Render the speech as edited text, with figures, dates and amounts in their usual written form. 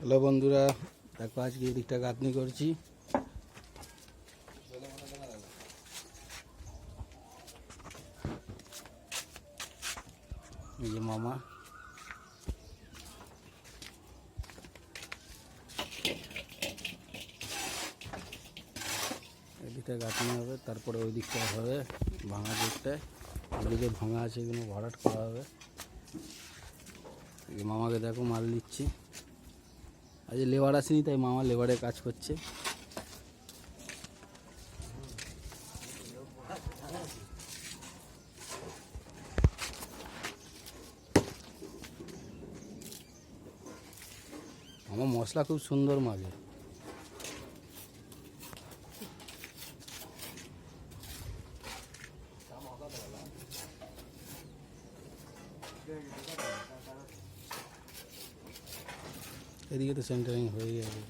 Hello বন্ধুরা, দেখো আজকে এদিকটা গাঁথনি করছি। এই যে মামা, এদিকটা গাঁথনি হবে, তারপরে ওই দিকটা হবে ভাঙা দিকটায়। ওদিকে ভাঙা আছে, এগুলো ভরাট করা হবে। এই যে মামাকে দেখো মাল দিচ্ছি। আজ লেবার আসেনি, তাই মামা লেবারে কাজ করছে। আমার মশলা খুব সুন্দর মাগে। এদিকে তো সেন্টারিং হয়ে গেছে।